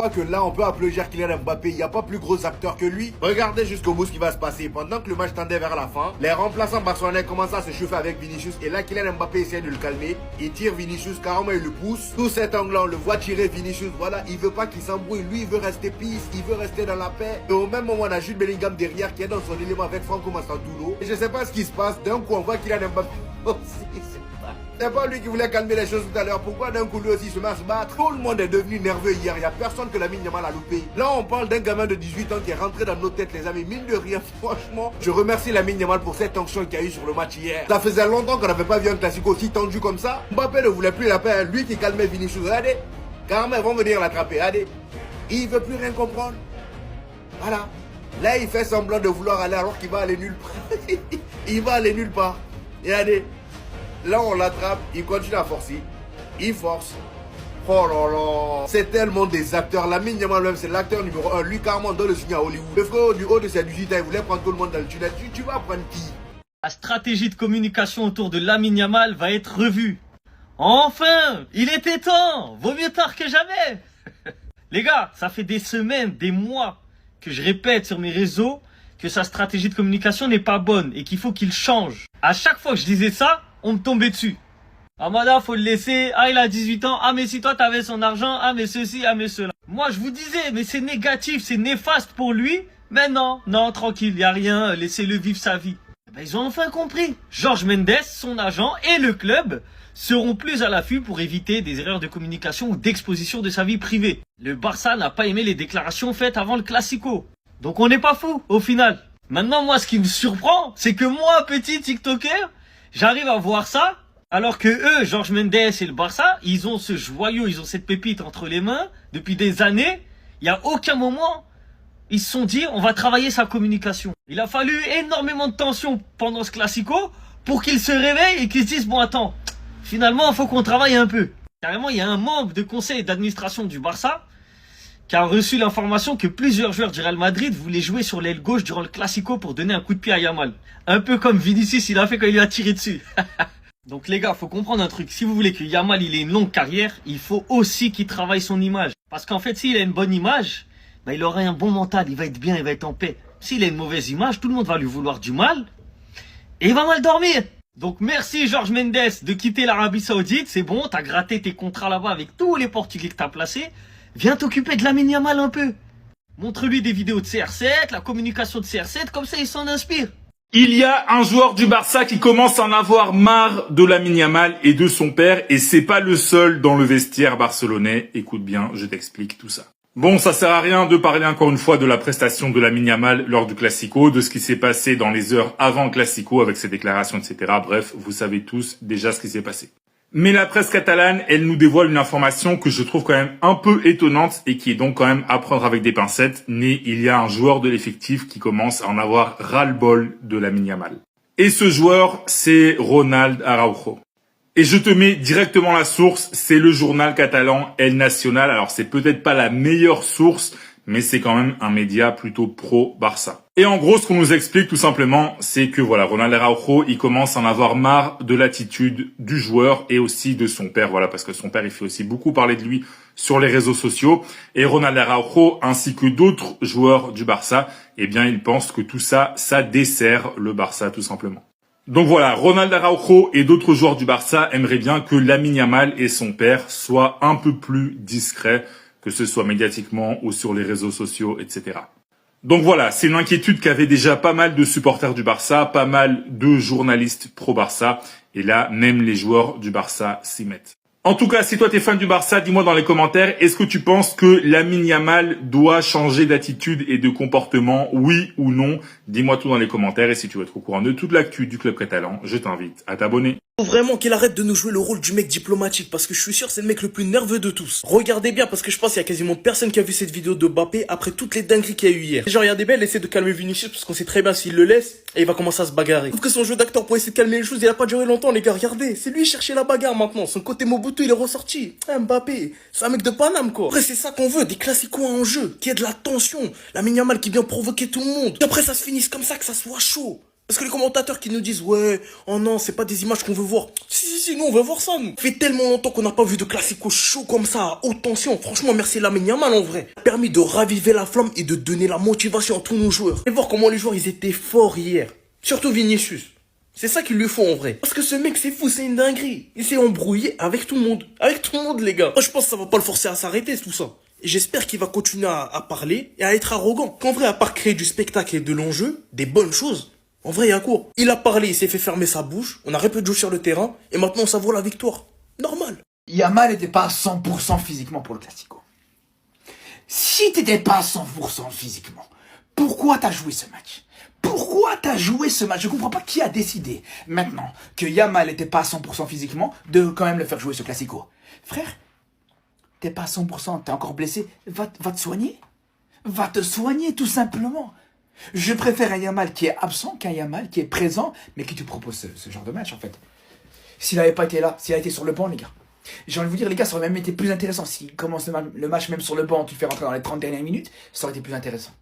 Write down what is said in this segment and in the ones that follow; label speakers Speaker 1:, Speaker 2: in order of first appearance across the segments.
Speaker 1: pas que là, on peut applaudir Kylian Mbappé. Il n'y a pas plus gros acteur que lui. Regardez jusqu'au bout ce qui va se passer. Pendant que le match tendait vers la fin, les remplaçants barcelonais commencent à se chauffer avec Vinicius. Et là, Kylian Mbappé essaie de le calmer. Il tire Vinicius, carrément il le pousse. Tout cet angle-là, on le voit tirer Vinicius. Voilà, il veut pas qu'il s'embrouille. Lui, il veut rester peace. Il veut rester dans la paix. Et au même moment, on a Jude Bellingham derrière qui est dans son élément avec Franco Mastantuono. Et je sais pas ce qui se passe. D'un coup, on voit Kylian Mbappé aussi. C'est pas lui qui voulait calmer les choses tout à l'heure. Pourquoi d'un coup lui aussi se met à se battre? Tout le monde est devenu nerveux hier. Il n'y a personne que Lamine Yamal a loupé. Là, on parle d'un gamin de 18 ans qui est rentré dans nos têtes, les amis. Mine de rien, franchement, je remercie Lamine Yamal pour cette tension qu'il y a eu sur le match hier. Ça faisait longtemps qu'on n'avait pas vu un classico aussi tendu comme ça. Mbappé ne voulait plus la paix. Lui qui calmait Vinicius. Regardez, carrément, ils vont venir l'attraper. Regardez, il veut plus rien comprendre. Voilà. Là, il fait semblant de vouloir aller alors qu'il va aller nulle part. Il va aller nulle part. Regardez. Là, on l'attrape, il continue à forcer. Il force. Oh là là. C'est tellement des acteurs. Lamine Yamal même, c'est l'acteur numéro 1. Lui, carrément, donne le signe à Hollywood. Le frère, du haut de ses 18 ans, il voulait prendre tout le monde dans le tunnel. Tu vas prendre qui?
Speaker 2: La stratégie de communication autour de Lamine Yamal va être revue. Enfin, il était temps. Vaut mieux tard que jamais. Les gars, ça fait des semaines, des mois que je répète sur mes réseaux que sa stratégie de communication n'est pas bonne et qu'il faut qu'il change. À chaque fois que je disais ça, on me tombait dessus. Amada, faut le laisser. Ah, il a 18 ans. Ah, mais si toi, t'avais son argent. Ah, mais ceci, ah, mais cela. Moi, je vous disais, mais c'est négatif, c'est néfaste pour lui. Mais non, non, tranquille, y a rien. Laissez-le vivre sa vie. Ben, ils ont enfin compris. Jorge Mendes, son agent et le club seront plus à l'affût pour éviter des erreurs de communication ou d'exposition de sa vie privée. Le Barça n'a pas aimé les déclarations faites avant le Classico. Donc, on n'est pas fou, au final. Maintenant, moi, ce qui me surprend, c'est que moi, petit TikToker, j'arrive à voir ça, alors que eux, Jorge Mendes et le Barça, ils ont ce joyau, ils ont cette pépite entre les mains depuis des années. Il n'y a aucun moment, ils se sont dit, on va travailler sa communication. Il a fallu énormément de tension pendant ce Classico pour qu'ils se réveillent et qu'ils se disent, bon attends, finalement, il faut qu'on travaille un peu. Carrément, il y a un membre de conseil d'administration du Barça qui a reçu l'information que plusieurs joueurs du Real Madrid voulaient jouer sur l'aile gauche durant le Classico pour donner un coup de pied à Yamal. Un peu comme Vinicius, il a fait quand il lui a tiré dessus. Donc les gars, faut comprendre un truc. Si vous voulez que Yamal il ait une longue carrière, il faut aussi qu'il travaille son image. Parce qu'en fait, s'il a une bonne image, bah, il aura un bon mental, il va être bien, il va être en paix. S'il a une mauvaise image, tout le monde va lui vouloir du mal. Et il va mal dormir. Donc merci Jorge Mendes de quitter l'Arabie Saoudite. C'est bon, t'as gratté tes contrats là-bas avec tous les Portugais que t'as placés. Viens t'occuper de Lamine Yamal un peu. Montre-lui des vidéos de CR7, la communication de CR7, comme ça il s'en inspire.
Speaker 3: Il y a un joueur du Barça qui commence à en avoir marre de Lamine Yamal et de son père, et c'est pas le seul dans le vestiaire barcelonais. Écoute bien, je t'explique tout ça. Bon, ça sert à rien de parler encore une fois de la prestation de Lamine Yamal lors du Classico, de ce qui s'est passé dans les heures avant le Classico avec ses déclarations, etc. Bref, vous savez tous déjà ce qui s'est passé. Mais la presse catalane, elle nous dévoile une information que je trouve quand même un peu étonnante et qui est donc quand même à prendre avec des pincettes. Mais il y a un joueur de l'effectif qui commence à en avoir ras-le-bol de Lamine Yamal. Et ce joueur, c'est Ronald Araujo. Et je te mets directement la source, c'est le journal catalan El Nacional. Alors c'est peut-être pas la meilleure source, mais c'est quand même un média plutôt pro-Barça. Et en gros, ce qu'on nous explique tout simplement, c'est que voilà, Ronald Araujo, il commence à en avoir marre de l'attitude du joueur et aussi de son père, voilà, parce que son père, il fait aussi beaucoup parler de lui sur les réseaux sociaux. Et Ronald Araujo, ainsi que d'autres joueurs du Barça, eh bien, ils pensent que tout ça, ça dessert le Barça, tout simplement. Donc voilà, Ronald Araujo et d'autres joueurs du Barça aimeraient bien que Lamine Yamal et son père soient un peu plus discrets, que ce soit médiatiquement ou sur les réseaux sociaux, etc. Donc voilà, c'est une inquiétude qu'avaient déjà pas mal de supporters du Barça, pas mal de journalistes pro-Barça, et là, même les joueurs du Barça s'y mettent. En tout cas, si toi t'es fan du Barça, dis-moi dans les commentaires, est-ce que tu penses que Lamine Yamal doit changer d'attitude et de comportement, oui ou non? Dis-moi tout dans les commentaires, et si tu veux être au courant de toute l'actu du club catalan, je t'invite à t'abonner.
Speaker 4: Faut vraiment qu'il arrête de nous jouer le rôle du mec diplomatique, parce que je suis sûr c'est le mec le plus nerveux de tous. Regardez bien, parce que je pense qu'il y a quasiment personne qui a vu cette vidéo de Mbappé après toutes les dingueries qu'il y a eu hier. Genre regardez bien, il essaie de calmer Vinicius parce qu'on sait très bien s'il le laisse, et il va commencer à se bagarrer. Sauf que son jeu d'acteur pour essayer de calmer les choses, il a pas duré longtemps les gars, regardez. C'est lui qui cherchait la bagarre maintenant, son côté Mobutu il est ressorti. Mbappé, c'est un mec de Paname quoi. Après c'est ça qu'on veut, des classicos en jeu, qu'il y ait de la tension, Lamine Yamal qui vient provoquer tout le monde. Et après ça se finisse comme ça, que ça soit chaud. Parce que les commentateurs qui nous disent, ouais, oh non, c'est pas des images qu'on veut voir. Si, nous, on veut voir ça, nous. Ça fait tellement longtemps qu'on n'a pas vu de classico chaud comme ça, à haute tension. Franchement, merci Lamine Yamal, en vrai. Permis de raviver la flamme et de donner la motivation à tous nos joueurs. Et voir comment les joueurs, ils étaient forts hier. Surtout Vinicius. C'est ça qu'il lui faut, en vrai. Parce que ce mec, c'est fou, c'est une dinguerie. Il s'est embrouillé avec tout le monde. Avec tout le monde, les gars. Moi, je pense que ça va pas le forcer à s'arrêter, tout ça. Et j'espère qu'il va continuer à parler et à être arrogant. Qu'en vrai, à part créer du spectacle et de l'enjeu, des bonnes choses, en vrai, il y a quoi? Il a parlé, il s'est fait fermer sa bouche, on a répété de jouer sur le terrain, et maintenant ça vaut la victoire. Normal.
Speaker 5: Yamal n'était pas à 100% physiquement pour le Classico. Si t'étais pas à 100% physiquement, pourquoi t'as joué ce match? Pourquoi t'as joué ce match? Je comprends pas qui a décidé, maintenant, que Yamal n'était pas à 100% physiquement, de quand même le faire jouer ce Classico. Frère, t'es pas à 100%, t'es encore blessé, va te soigner. Va te soigner, tout simplement. Je préfère un Yamal qui est absent qu'un Yamal qui est présent, mais qui te propose ce genre de match, en fait. S'il n'avait pas été là, s'il avait été sur le banc, les gars. J'ai envie de vous dire, les gars, ça aurait même été plus intéressant. S'il commence le match même sur le banc, tu le fais rentrer dans les 30 dernières minutes, ça aurait été plus intéressant.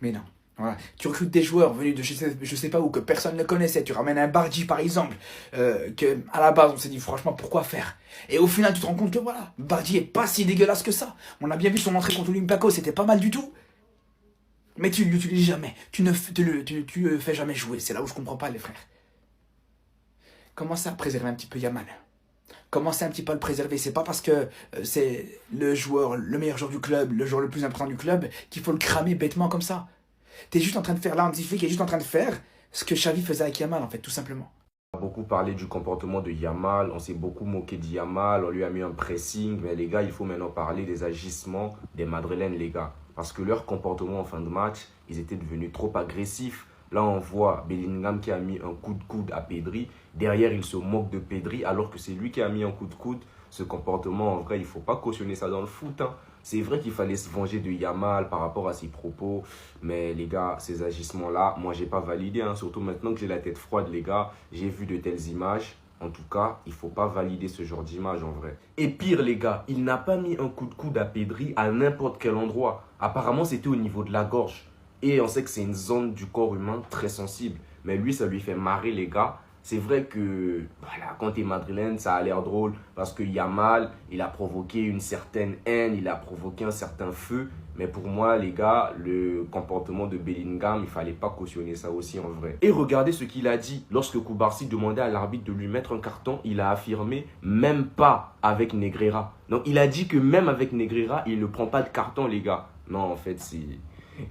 Speaker 5: Mais non. Voilà. Tu recrutes des joueurs venus de je sais pas où, que personne ne connaissait. Tu ramènes un Bardi, par exemple, que à la base, on s'est dit, franchement, pourquoi faire? Et au final, tu te rends compte que voilà, Bardi est pas si dégueulasse que ça. On a bien vu son entrée contre l'Olympiakos, c'était pas mal du tout. Mais tu ne l'utilises jamais. Tu le fais jamais jouer. C'est là où je comprends pas, les frères. Commencez à préserver un petit peu Yamal. Commencez un petit peu à le préserver. C'est pas parce que c'est le meilleur joueur du club, le joueur le plus important du club, qu'il faut le cramer bêtement comme ça. T'es juste en train de faire, là, Hansi Flick est juste en train de faire ce que Xavi faisait avec Yamal, en fait, tout simplement.
Speaker 6: On a beaucoup parlé du comportement de Yamal, on s'est beaucoup moqué de Yamal, on lui a mis un pressing, mais les gars, il faut maintenant parler des agissements des Madrilènes, les gars. Parce que leur comportement en fin de match, ils étaient devenus trop agressifs. Là, on voit Bellingham qui a mis un coup de coude à Pedri. Derrière, il se moque de Pedri, alors que c'est lui qui a mis un coup de coude. Ce comportement, en vrai, il ne faut pas cautionner ça dans le foot, hein. C'est vrai qu'il fallait se venger de Yamal par rapport à ses propos. Mais les gars, ces agissements-là, moi, j'ai pas validé, hein. Surtout maintenant que j'ai la tête froide, les gars. J'ai vu de telles images. En tout cas, il ne faut pas valider ce genre d'image en vrai. Et pire, les gars, il n'a pas mis un coup de coude à Pedri à n'importe quel endroit. Apparemment, c'était au niveau de la gorge. Et on sait que c'est une zone du corps humain très sensible. Mais lui, ça lui fait marrer, les gars. C'est vrai que, voilà, quand t'es madrilène, ça a l'air drôle. Parce que Yamal, il a provoqué une certaine haine, il a provoqué un certain feu. Mais pour moi, les gars, le comportement de Bellingham, il fallait pas cautionner ça aussi en vrai. Et regardez ce qu'il a dit. Lorsque Koubarsi demandait à l'arbitre de lui mettre un carton, il a affirmé, même pas avec Negreira. Donc il a dit que même avec Negreira, il ne prend pas de carton, les gars. Non, en fait, c'est...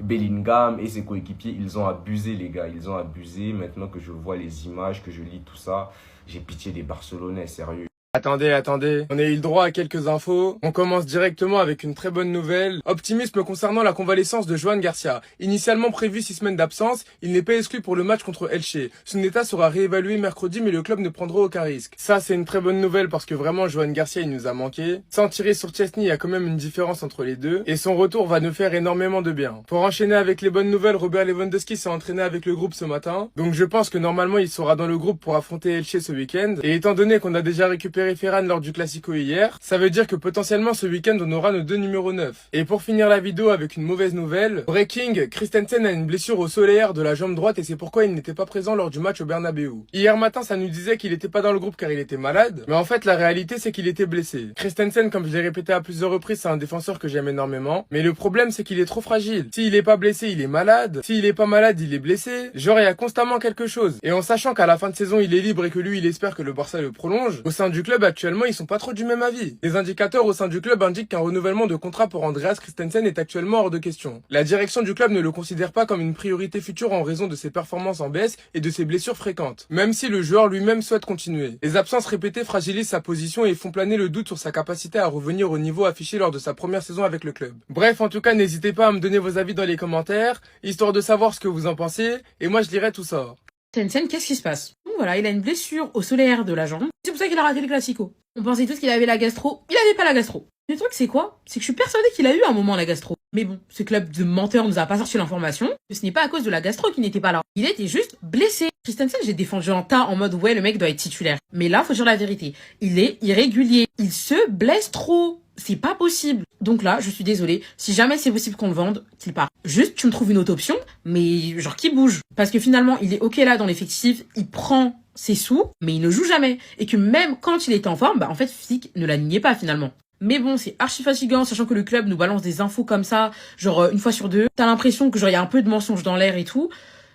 Speaker 6: Bellingham et ses coéquipiers, ils ont abusé, les gars. Ils ont abusé. Maintenant que je vois les images, que je lis tout ça, j'ai pitié des Barcelonais, sérieux.
Speaker 7: Attendez, on a eu le droit à quelques infos. On commence directement avec une très bonne nouvelle. Optimisme concernant la convalescence de Joan Garcia. Initialement prévu 6 semaines d'absence, il n'est pas exclu pour le match contre Elche. Son état sera réévalué mercredi, mais le club ne prendra aucun risque. Ça, c'est une très bonne nouvelle parce que vraiment, Joan Garcia, il nous a manqué. Sans tirer sur Chesney, il y a quand même une différence entre les deux. Et son retour va nous faire énormément de bien. Pour enchaîner avec les bonnes nouvelles, Robert Lewandowski s'est entraîné avec le groupe ce matin. Donc je pense que normalement, il sera dans le groupe pour affronter Elche ce week-end. Et étant donné qu'on a déjà récupéré Ferran lors du Classico hier, ça veut dire que potentiellement ce week-end on aura nos deux numéros 9. Et pour finir la vidéo avec une mauvaise nouvelle, Breaking, Christensen a une blessure au solaire de la jambe droite et c'est pourquoi il n'était pas présent lors du match au Bernabeu. Hier matin ça nous disait qu'il n'était pas dans le groupe car il était malade, mais en fait la réalité c'est qu'il était blessé. Christensen, comme je l'ai répété à plusieurs reprises, c'est un défenseur que j'aime énormément, mais le problème c'est qu'il est trop fragile. S'il est pas blessé, il est malade. S'il est pas malade, il est blessé. Genre il y a constamment quelque chose. Et en sachant qu'à la fin de saison il est libre et que lui il espère que le Barça le prolonge, au sein du club actuellement ils sont pas trop du même avis. Les indicateurs au sein du club indiquent qu'un renouvellement de contrat pour Andreas Christensen est actuellement hors de question. La direction du club ne le considère pas comme une priorité future en raison de ses performances en baisse et de ses blessures fréquentes, même si le joueur lui-même souhaite continuer. Les absences répétées fragilisent sa position et font planer le doute sur sa capacité à revenir au niveau affiché lors de sa première saison avec le club. Bref, en tout cas, n'hésitez pas à me donner vos avis dans les commentaires, histoire de savoir ce que vous en pensez, et moi je lirai tout ça.
Speaker 8: Christensen, qu'est-ce qui se passe? Voilà, il a une blessure au solaire de la jambe. C'est pour ça qu'il a raté le Classico. On pensait tous qu'il avait la gastro. Il avait pas la gastro. Le truc, c'est quoi? C'est que je suis persuadée qu'il a eu un moment la gastro. Mais bon, ce club de menteurs nous a pas sorti l'information. Ce n'est pas à cause de la gastro qu'il n'était pas là. Il était juste blessé. Christensen, j'ai défendu en tas en mode ouais, le mec doit être titulaire. Mais là, faut dire la vérité. Il est irrégulier. Il se blesse trop. C'est pas possible. Donc là, je suis désolée. Si jamais c'est possible qu'on le vende, qu'il parte. Juste, tu me trouves une autre option, mais genre qui bouge. Parce que finalement, il est ok là dans l'effectif, il prend ses sous, mais il ne joue jamais. Et que même quand il était en forme, bah en fait, physique ne l'alignait pas finalement. Mais bon, c'est archi fatigant, sachant que le club nous balance des infos comme ça, genre une fois sur deux. T'as l'impression que genre il y a un peu de mensonge dans l'air et tout.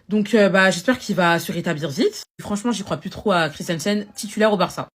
Speaker 8: Donc bah j'espère qu'il va se rétablir vite. Franchement, j'y crois plus trop à Christensen, titulaire au Barça.